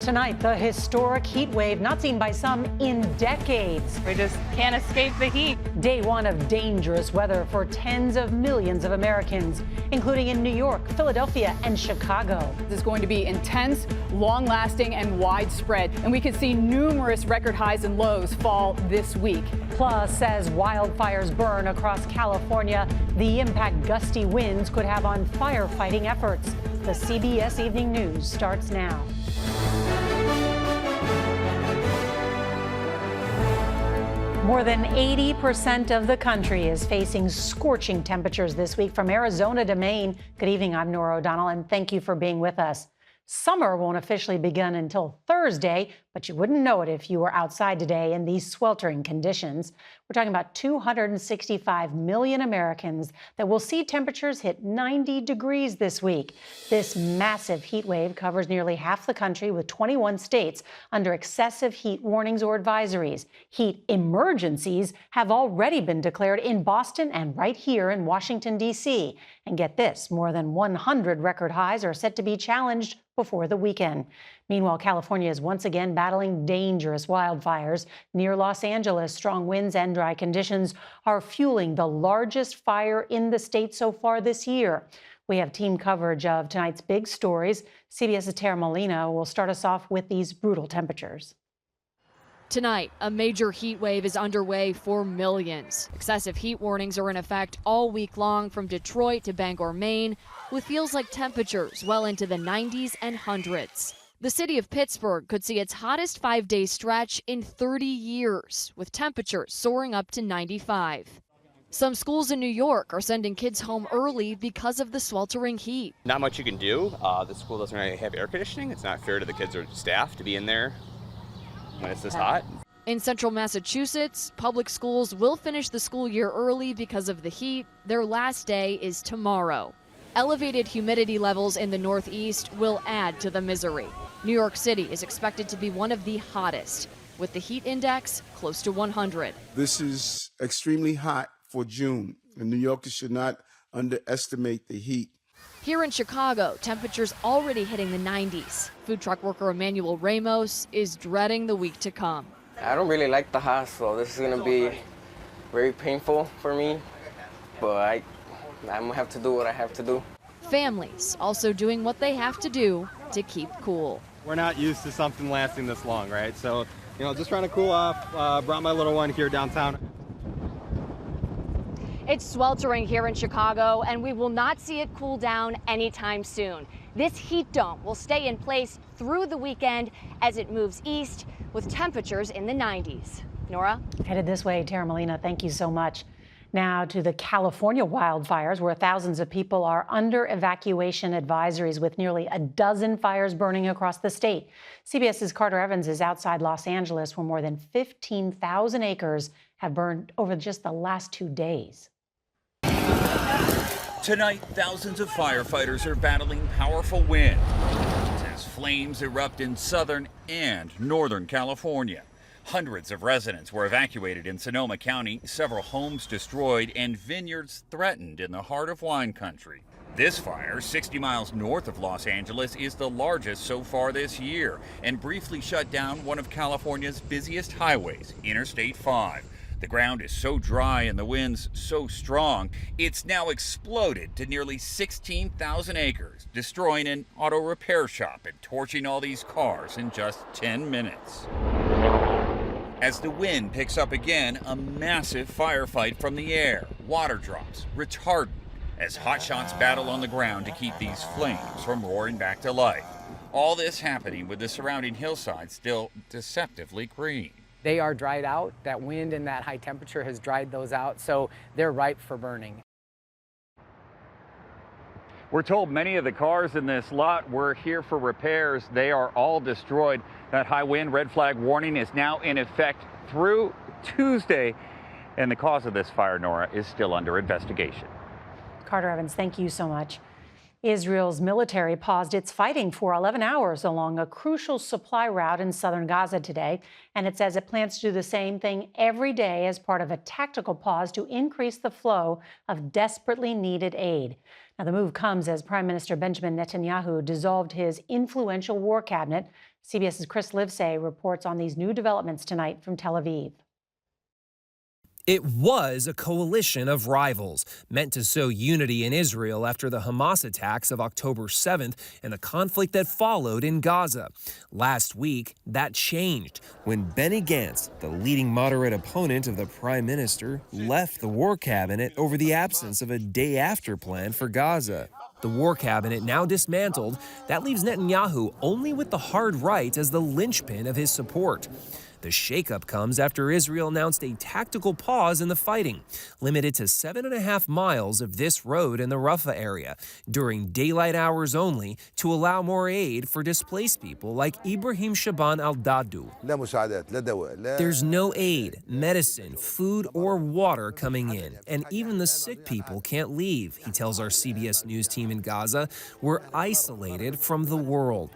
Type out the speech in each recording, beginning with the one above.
Tonight, the historic heat wave not seen by some in decades. We just can't escape the heat. Day one of dangerous weather for tens of millions of Americans, including in New York, Philadelphia, and Chicago. This is going to be intense, long-lasting, and widespread. And we could see numerous record highs and lows fall this week. Plus, as wildfires burn across California, the impact gusty winds could have on firefighting efforts. The CBS Evening News starts now. More than 80% of the country is facing scorching temperatures this week. From Arizona to Maine. Good evening, I'm Nora O'Donnell, and thank you for being with us. Summer won't officially begin until Thursday, but you wouldn't know it if you were outside today in these sweltering conditions. We're talking about 265 million Americans that will see temperatures hit 90 degrees this week. This massive heat wave covers nearly half the country, with 21 states under excessive heat warnings or advisories. Heat emergencies have already been declared in Boston and right here in Washington, D.C. And get this, more than 100 record highs are set to be challenged before the weekend. Meanwhile, California is once again battling dangerous wildfires. Near Los Angeles, strong winds and dry conditions are fueling the largest fire in the state so far this year. We have team coverage of tonight's big stories. CBS's Tara Molina will start us off with these brutal temperatures. Tonight, a major heat wave is underway for millions. Excessive heat warnings are in effect all week long from Detroit to Bangor, Maine, with feels-like temperatures well into the 90s and hundreds. The city of Pittsburgh could see its hottest 5-day stretch in 30 years, with temperatures soaring up to 95. Some schools in New York are sending kids home early because of the sweltering heat. Not much you can do. The school doesn't really have air conditioning. It's not fair to the kids or staff to be in there when it's this hot. In central Massachusetts, public schools will finish the school year early because of the heat. Their last day is tomorrow. Elevated humidity levels in the Northeast will add to the misery. New York City is expected to be one of the hottest, with the heat index close to 100. This is extremely hot for June, and New Yorkers should not underestimate the heat. Here in Chicago, temperatures already hitting the 90s. Food truck worker Emmanuel Ramos is dreading the week to come. I don't really like the hot, so this is going to be very painful for me, but I'm going to have to do what I have to do. Families also doing what they have to do to keep cool. We're not used to something lasting this long, right? So, just trying to cool off. Brought my little one here downtown. It's sweltering here in Chicago, and we will not see it cool down anytime soon. This heat dome will stay in place through the weekend as it moves east, with temperatures in the 90s. Nora? Headed this way, Tara Molina, thank you so much. Now to the California wildfires, where thousands of people are under evacuation advisories, with nearly a dozen fires burning across the state. CBS's Carter Evans is outside Los Angeles, where more than 15,000 acres have burned over just the last 2 days. Tonight, thousands of firefighters are battling powerful winds as flames erupt in southern and northern California. Hundreds of residents were evacuated in Sonoma County, several homes destroyed, and vineyards threatened in the heart of wine country. This fire, 60 miles north of Los Angeles, is the largest so far this year and briefly shut down one of California's busiest highways, Interstate 5. The ground is so dry and the winds so strong, it's now exploded to nearly 16,000 acres, destroying an auto repair shop and torching all these cars in just 10 minutes. As the wind picks up again, a massive firefight from the air. Water drops, retardant, as hotshots battle on the ground to keep these flames from roaring back to life. All this happening with the surrounding hillside still deceptively green. They are dried out. That wind and that high temperature has dried those out, so they're ripe for burning. We're told many of the cars in this lot were here for repairs. They are all destroyed. That high wind red flag warning is now in effect through Tuesday, and the cause of this fire, Nora, is still under investigation. Carter Evans, thank you so much. Israel's military paused its fighting for 11 hours along a crucial supply route in southern Gaza today, and it says it plans to do the same thing every day as part of a tactical pause to increase the flow of desperately needed aid. Now, the move comes as Prime Minister Benjamin Netanyahu dissolved his influential war cabinet, CBS's Chris Livesay reports on these new developments tonight from Tel Aviv. It was a coalition of rivals meant to sow unity in Israel after the Hamas attacks of October 7th and the conflict that followed in Gaza. Last week, that changed when Benny Gantz, the leading moderate opponent of the prime minister, left the war cabinet over the absence of a day-after plan for Gaza. The war cabinet now dismantled. That leaves Netanyahu only with the hard right as the linchpin of his support. The shakeup comes after Israel announced a tactical pause in the fighting, limited to 7.5 miles of this road in the Rafah area, during daylight hours only, to allow more aid for displaced people like Ibrahim Shaban al-Dadu. There's no aid, medicine, food, or water coming in, and even the sick people can't leave, he tells our CBS News team in Gaza. We're isolated from the world.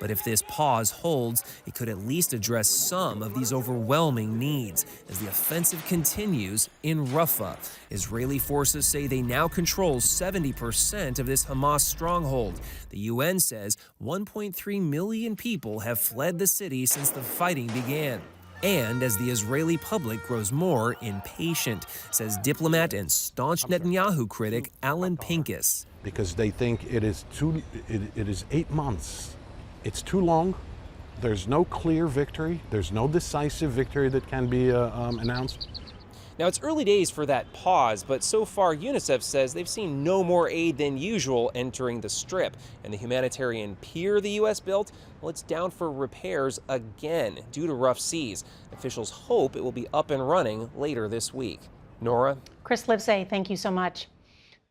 But if this pause holds, it could at least address some of these overwhelming needs as the offensive continues in Rafah. Israeli forces say they now control 70% of this Hamas stronghold. The UN says 1.3 million people have fled the city since the fighting began. And as the Israeli public grows more impatient, says diplomat and staunch Netanyahu critic Alan Pincus. Because they think it is 8 months. It's too long. There's no clear victory. There's no decisive victory that can be announced. Now, it's early days for that pause, but so far UNICEF says they've seen no more aid than usual entering the Strip. And the humanitarian pier the U.S. built, well, it's down for repairs again due to rough seas. Officials hope it will be up and running later this week. Nora? Chris Livesay, thank you so much.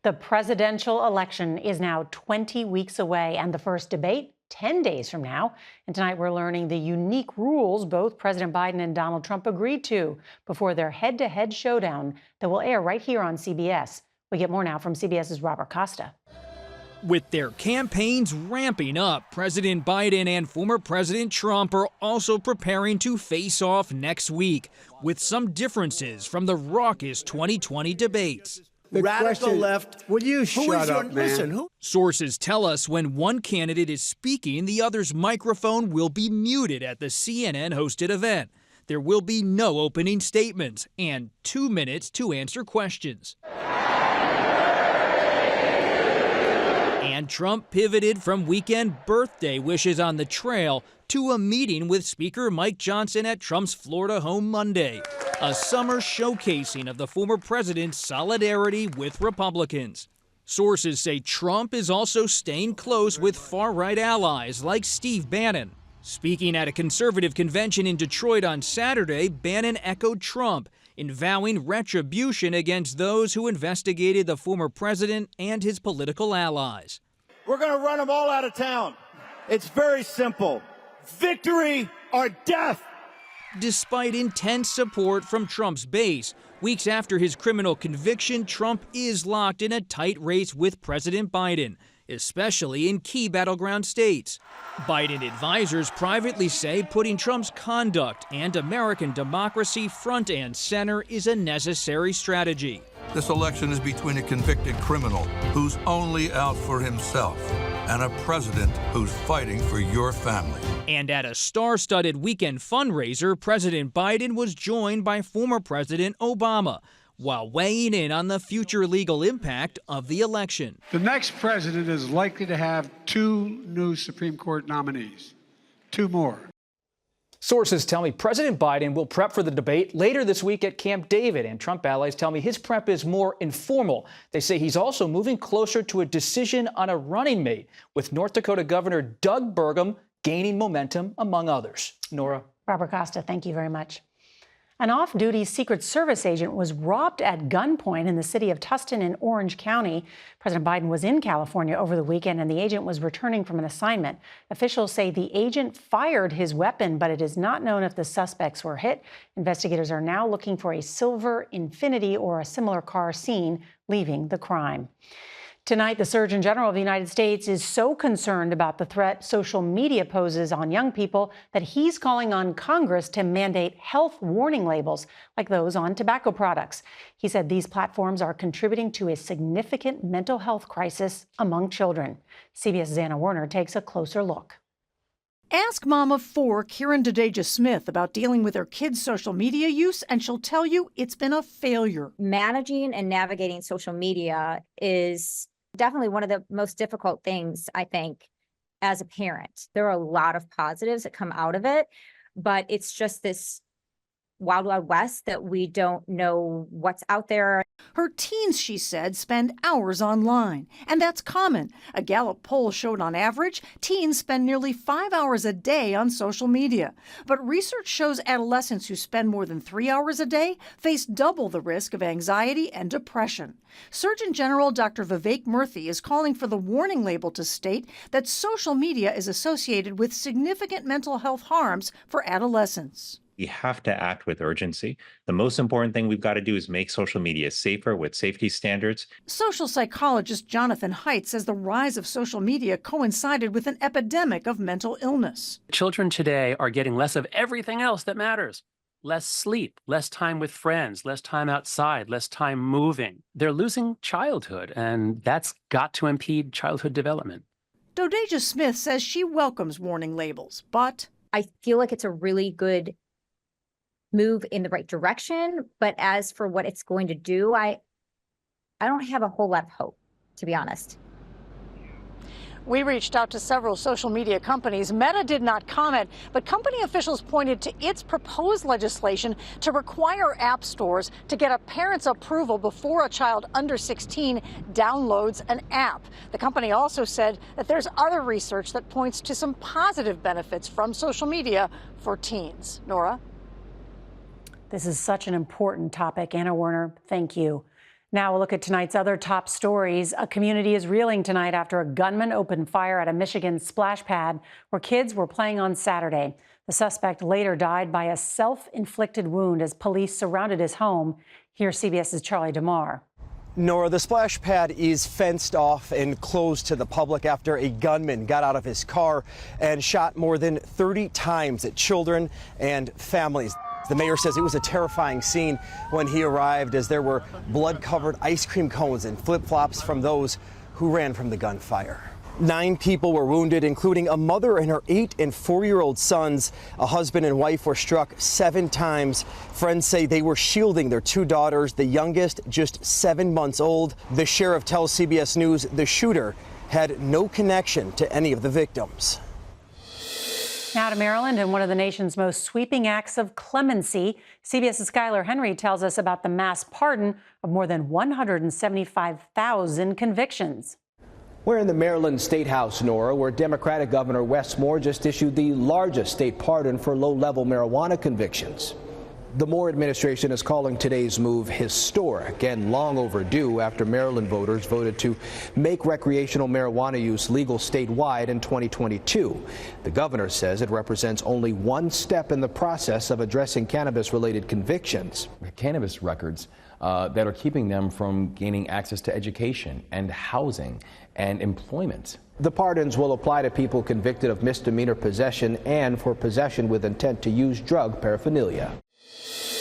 The presidential election is now 20 weeks away, and the first debate 10 days from now. And tonight we're learning the unique rules both President Biden and Donald Trump agreed to before their head-to-head showdown that will air right here on CBS. We get more now from CBS's Robert Costa. With their campaigns ramping up, President Biden and former President Trump are also preparing to face off next week, with some differences from the raucous 2020 debates. The radical left. Will you shut up, man? Listen, Sources tell us when one candidate is speaking, the other's microphone will be muted at the CNN-hosted event. There will be no opening statements and 2 minutes to answer questions. And Trump pivoted from weekend birthday wishes on the trail to a meeting with Speaker Mike Johnson at Trump's Florida home Monday. A summer showcasing of the former president's solidarity with Republicans. Sources say Trump is also staying close with far-right allies like Steve Bannon. Speaking at a conservative convention in Detroit on Saturday, Bannon echoed Trump in vowing retribution against those who investigated the former president and his political allies. we're going to run them all out of town. It's very simple. Victory or death. Despite intense support from Trump's base, weeks after his criminal conviction, Trump is locked in a tight race with President Biden, especially in key battleground states. Biden advisors privately say putting Trump's conduct and American democracy front and center is a necessary strategy. This election is between a convicted criminal who's only out for himself and a president who's fighting for your family. And at a star-studded weekend fundraiser, President Biden was joined by former President Obama while weighing in on the future legal impact of the election. The next president is likely to have 2 new Supreme Court nominees, 2 more. Sources tell me President Biden will prep for the debate later this week at Camp David, and Trump allies tell me his prep is more informal. They say he's also moving closer to a decision on a running mate, with North Dakota Governor Doug Burgum gaining momentum, among others. Nora. Robert Costa, thank you very much. An off-duty Secret Service agent was robbed at gunpoint in the city of Tustin in Orange County. President Biden was in California over the weekend, and the agent was returning from an assignment. Officials say the agent fired his weapon, but it is not known if the suspects were hit. Investigators are now looking for a silver Infiniti or a similar car seen leaving the crime. Tonight, the Surgeon General of the United States is so concerned about the threat social media poses on young people that he's calling on Congress to mandate health warning labels like those on tobacco products. He said these platforms are contributing to a significant mental health crisis among children. CBS' Zana Werner takes a closer look. Ask mom of 4, Kieran Dodeja Smith, about dealing with her kids' social media use, and she'll tell you it's been a failure. Managing and navigating social media is definitely one of the most difficult things, I think, as a parent. There are a lot of positives that come out of it, but it's just this wild, wild west that we don't know what's out there. Her teens, she said, spend hours online, and that's common. A Gallup poll showed on average, teens spend nearly 5 hours a day on social media. But research shows adolescents who spend more than 3 hours a day face double the risk of anxiety and depression. Surgeon General Dr. Vivek Murthy is calling for the warning label to state that social media is associated with significant mental health harms for adolescents. We have to act with urgency. The most important thing we've got to do is make social media safer with safety standards. Social psychologist Jonathan Haidt says the rise of social media coincided with an epidemic of mental illness. Children today are getting less of everything else that matters. Less sleep, less time with friends, less time outside, less time moving. They're losing childhood, and that's got to impede childhood development. Dodeja Smith says she welcomes warning labels, but I feel like it's a really good move in the right direction, but as for what it's going to do, I don't have a whole lot of hope, to be honest. We reached out to several social media companies. Meta did not comment, but company officials pointed to its proposed legislation to require app stores to get a parent's approval before a child under 16 downloads an app. The company also said that there's other research that points to some positive benefits from social media for teens. Nora? This is such an important topic. Anna Werner, thank you. Now we'll look at tonight's other top stories. A community is reeling tonight after a gunman opened fire at a Michigan splash pad where kids were playing on Saturday. The suspect later died by a self-inflicted wound as police surrounded his home. Here's CBS's Charlie DeMar. Nora, the splash pad is fenced off and closed to the public after a gunman got out of his car and shot more than 30 times at children and families. The mayor says it was a terrifying scene when he arrived, as there were blood-covered ice cream cones and flip-flops from those who ran from the gunfire. 9 people were wounded, including a mother and her 8- and 4-year-old sons. A husband and wife were struck 7 times. Friends say they were shielding their 2 daughters, the youngest just 7 months old. The sheriff tells CBS News the shooter had no connection to any of the victims. Now to Maryland and one of the nation's most sweeping acts of clemency. CBS's Skylar Henry tells us about the mass pardon of more than 175,000 convictions. We're in the Maryland State House, Nora, where Democratic Governor Wes Moore just issued the largest state pardon for low-level marijuana convictions. The Moore administration is calling today's move historic and long overdue after Maryland voters voted to make recreational marijuana use legal statewide in 2022. The governor says it represents only one step in the process of addressing cannabis-related convictions. Cannabis records that are keeping them from gaining access to education and housing and employment. The pardons will apply to people convicted of misdemeanor possession and for possession with intent to use drug paraphernalia.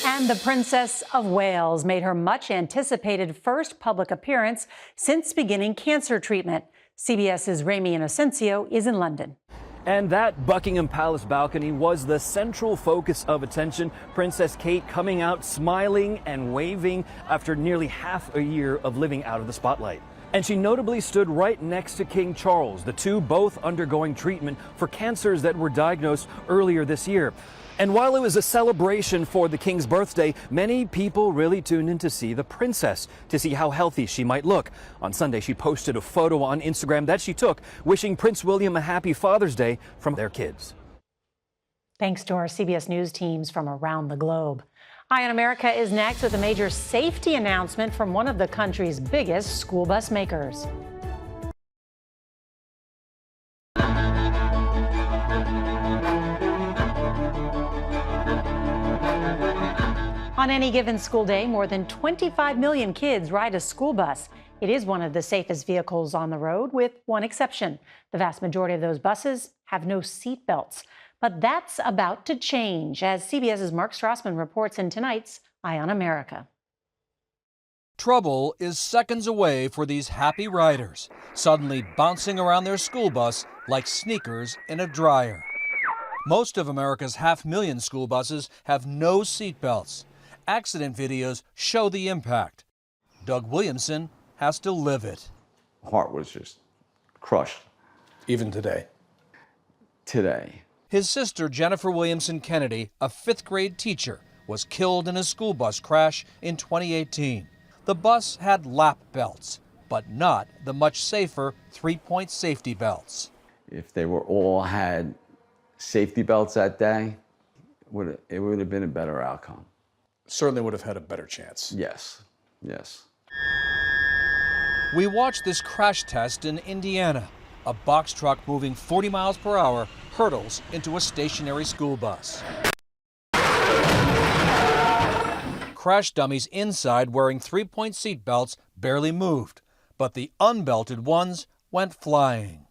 And the Princess of Wales made her much-anticipated first public appearance since beginning cancer treatment. CBS's Rami Inocencio is in London. And that Buckingham Palace balcony was the central focus of attention. Princess Kate coming out smiling and waving after nearly half a year of living out of the spotlight. And she notably stood right next to King Charles, the two both undergoing treatment for cancers that were diagnosed earlier this year. And while it was a celebration for the King's birthday, many people really tuned in to see the princess, to see how healthy she might look. On Sunday, she posted a photo on Instagram that she took, wishing Prince William a happy Father's Day from their kids. Thanks to our CBS News teams from around the globe. Eye on America is next with a major safety announcement from one of the country's biggest school bus makers. On any given school day, more than 25 million kids ride a school bus. It is one of the safest vehicles on the road, with one exception. The vast majority of those buses have no seat belts. But that's about to change, as CBS's Mark Strassman reports in tonight's Eye on America. Trouble is seconds away for these happy riders, suddenly bouncing around their school bus like sneakers in a dryer. Most of America's 500,000 school buses have no seat belts. Accident videos show the impact. Doug Williamson has to live it. Heart was just crushed. Even today. Today. His sister, Jennifer Williamson Kennedy, a 5th grade teacher, was killed in a school bus crash in 2018. The bus had lap belts, but not the much safer 3-point safety belts. If they were all had safety belts that day, it would have been a better outcome. Certainly would have had a better chance. Yes, yes. We watched this crash test in Indiana. A box truck moving 40 miles per hour hurtles into a stationary school bus. Crash dummies inside wearing 3-point seat belts barely moved, but the unbelted ones went flying.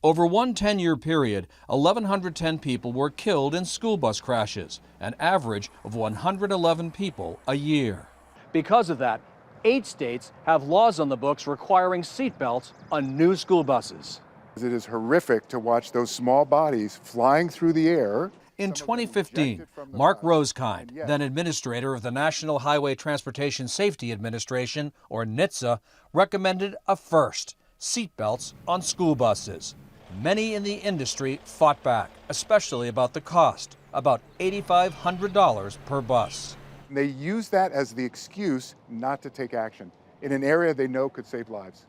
Over one 10-year period, 1,110 people were killed in school bus crashes, an average of 111 people a year. Because of that, 8 states have laws on the books requiring seat belts on new school buses. It is horrific to watch those small bodies flying through the air. In 2015, Mark Rosekind, then administrator of the National Highway Transportation Safety Administration, or NHTSA, recommended a first: seat belts on school buses. Many in the industry fought back, especially about the cost, about $8,500 per bus. They use that as the excuse not to take action in an area they know could save lives.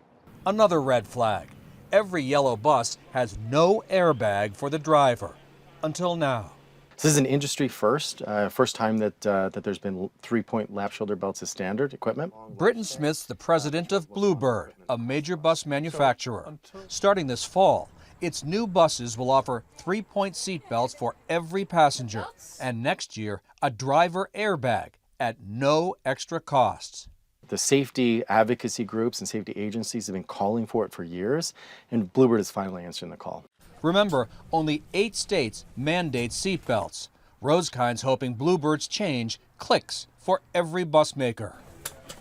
Another red flag: every yellow bus has no airbag for the driver. Until now. This is an industry first time that there's been 3-point lap shoulder belts as standard equipment. Britton Smith's the president of Bluebird, a major bus manufacturer. Starting this fall, its new buses will offer 3-point seat belts for every passenger, and next year, a driver airbag at no extra costs. The safety advocacy groups and safety agencies have been calling for it for years, and Bluebird is finally answering the call. Remember, only 8 states mandate seat belts. Rosekind's hoping Bluebird's change clicks for every bus maker.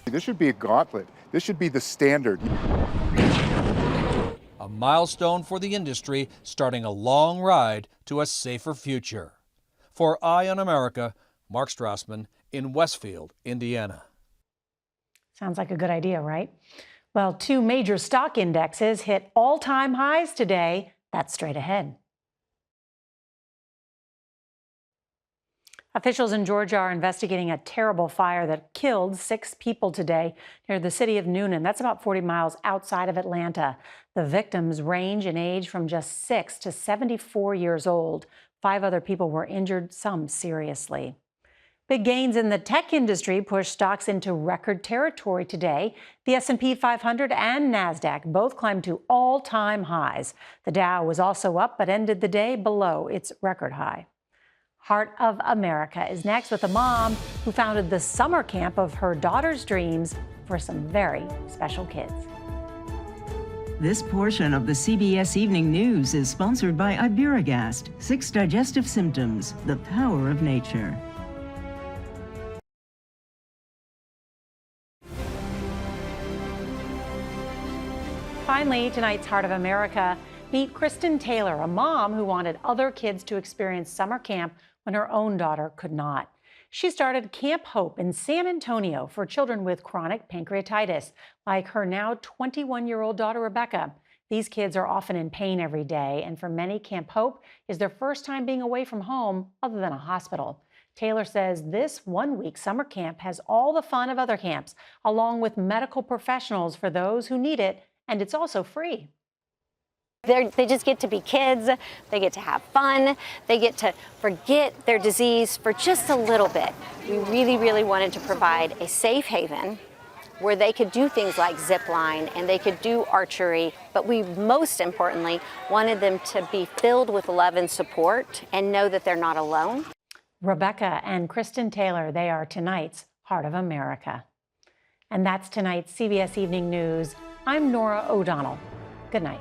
This should be a gauntlet. This should be the standard. A milestone for the industry, starting a long ride to a safer future. For Eye on America, Mark Strassman in Westfield, Indiana. Sounds like a good idea, right? Well, 2 major stock indexes hit all-time highs today. That's straight ahead. Officials in Georgia are investigating a terrible fire that killed 6 people today near the city of Noonan. That's about 40 miles outside of Atlanta. The victims range in age from just 6 to 74 years old. 5 other people were injured, some seriously. Big gains in the tech industry pushed stocks into record territory today. The S&P 500 and NASDAQ both climbed to all-time highs. The Dow was also up, but ended the day below its record high. Heart of America is next with a mom who founded the summer camp of her daughter's dreams for some very special kids. This portion of the CBS Evening News is sponsored by Iberogast, 6 digestive symptoms, the power of nature. Finally, tonight's Heart of America, meet Kristen Taylor, a mom who wanted other kids to experience summer camp when her own daughter could not. She started Camp Hope in San Antonio for children with chronic pancreatitis, like her now 21-year-old daughter, Rebecca. These kids are often in pain every day, and for many, Camp Hope is their first time being away from home other than a hospital. Taylor says this 1-week summer camp has all the fun of other camps, along with medical professionals for those who need it, and it's also free. They just get to be kids, they get to have fun, they get to forget their disease for just a little bit. We really, really wanted to provide a safe haven where they could do things like zip line and they could do archery, but we most importantly wanted them to be filled with love and support and know that they're not alone. Rebecca and Kristen Taylor, they are tonight's Heart of America. And that's tonight's CBS Evening News. I'm Norah O'Donnell. Good night.